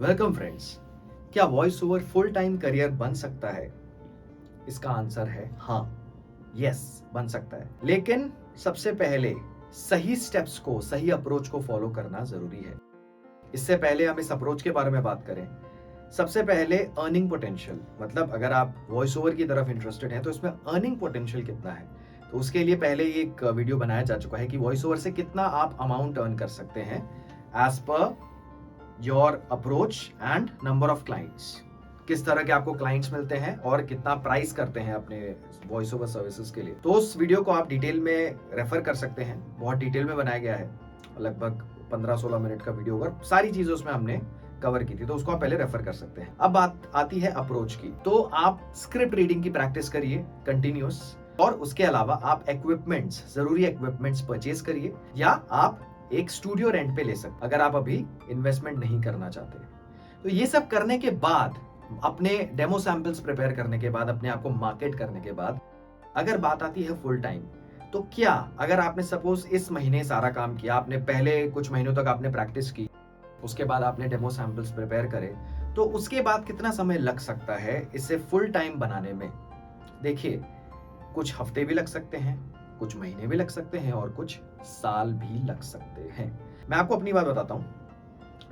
Welcome friends. क्या voice over full time career बन सकता है? इसका आंसर है हाँ, यस, बन सकता है। लेकिन सबसे पहले सही स्टेप्स को, सही अप्रोच को फॉलो करना जरूरी है। इससे पहले हम इस अप्रोच के बारे में बात करें। सबसे पहले अर्निंग पोटेंशियल, मतलब अगर आप वॉइस ओवर की तरफ इंटरेस्टेड हैं तो इसमें अर्निंग पोटेंशियल कितना है। तो उसके लिए पहले ही एक वीडियो बनाया जा चुका है कि वॉइस ओवर से कितना आप अमाउंट अर्न कर सकते हैं as per your approach and number of clients. किस तरह के आपको क्लाइंट्स मिलते हैं और कितना प्राइस करते हैं अपने वॉइस ओवर सर्विसेज के लिए। तो उस वीडियो को आप डिटेल में रेफर कर सकते हैं। बहुत डिटेल में बनाया गया है, लगभग 15-16 मिनट का वीडियो होगा। सारी चीजें उसमें हमने कवर की थी, तो उसको आप पहले रेफर कर सकते हैं। अब बात आती है अप्रोच की। तो आप स्क्रिप्ट रीडिंग की प्रैक्टिस करिए कंटिन्यूस, और उसके अलावा आप इक्विपमेंट्स, जरूरी इक्विपमेंट्स परचेज करिए, या आप एक स्टूडियो रेंट पे ले सकते अगर आप अभी इन्वेस्टमेंट नहीं करना चाहते। तो ये सब करने के बाद, अपने डेमो सैंपल्स प्रिपेयर करने के बाद, अपने आप को मार्केट करने के बाद, अगर बात आती है फुल टाइम, तो क्या अगर आपने सपोज इस महीने सारा काम किया, आपने पहले कुछ महीनों तक आपने प्रैक्टिस की, उसके बाद आपने डेमो सैंपल्स प्रिपेयर करे, तो उसके बाद कितना समय लग सकता है इसे फुल टाइम बनाने में? देखिए, कुछ हफ्ते भी लग सकते हैं, कुछ महीने भी लग सकते हैं, और कुछ साल भी लग सकते हैं। मैं आपको अपनी बात बताता हूं।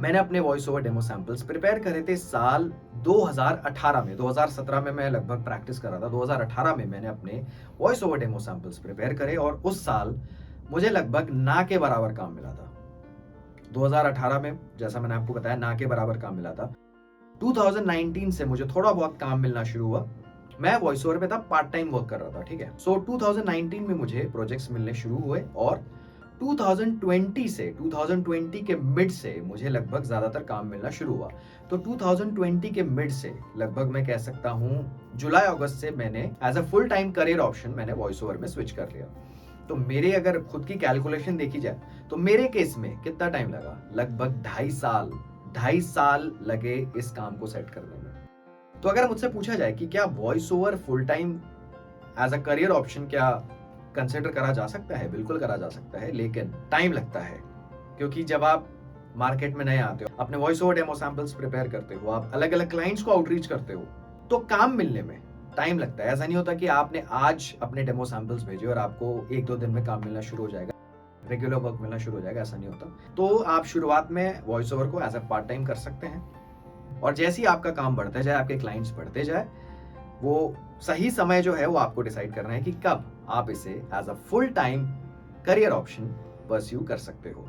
मैंने अपने voice over demo samples prepare करे थे साल 2018 में। 2017 में मैं लगभग प्रैक्टिस कर रहा था। 2018 में मैंने अपने voice over demo samples prepare करे, और उस साल मुझे लगभग ना के बराबर काम मिला था। 2018 में, जैसा मैंने आपको बताया, ना के बराबर काम मिला था। 2019 से मुझे थोड़ा बहुत काम मिलना शुरू हुआ। मैं वॉइस ओवर पे था, पार्ट टाइम वर्क कर रहा था, ठीक है। सो 2019 में मुझे प्रोजेक्ट्स मिलने शुरू हुए, और 2020 के मिड से मुझे लगभग ज्यादातर काम मिलना शुरू हुआ। तो 2020 के मिड से लगभग मैं कह सकता हूं जुलाई अगस्त से मैंने as a full time career option मैंने वॉइस ओवर में स्विच कर लिया। तो मेरे अगर खुद की कैलकुलेशन देखी जाए तो मेरे केस में कितना टाइम लगा? लगभग 2.5 साल लगे इस काम को सेट करने में। तो अगर मुझसे पूछा जाए कि क्या voice over full time as a career option क्या कंसिडर करा जा सकता है? बिल्कुल करा जा सकता है, लेकिन टाइम लगता है। क्योंकि जब आप मार्केट में नए आते हो, अपने voice over demo samples prepare करते हो, आप अलग अलग क्लाइंट्स को आउटरीच करते हो, तो काम मिलने में टाइम लगता है। ऐसा नहीं होता कि आपने आज अपने डेमो सैंपल्स भेजे और आपको 1-2 दिन में काम मिलना शुरू हो जाएगा, रेगुलर वर्क मिलना शुरू हो जाएगा। ऐसा नहीं होता। तो आप शुरुआत में वॉइस ओवर को एज अ पार्ट टाइम कर सकते हैं, और जैसे ही आपका काम बढ़ता जाए, आपके क्लाइंट्स बढ़ते जाए, वो सही समय जो है वो आपको डिसाइड करना है कि कब आप इसे as a full time career option pursue कर सकते हो।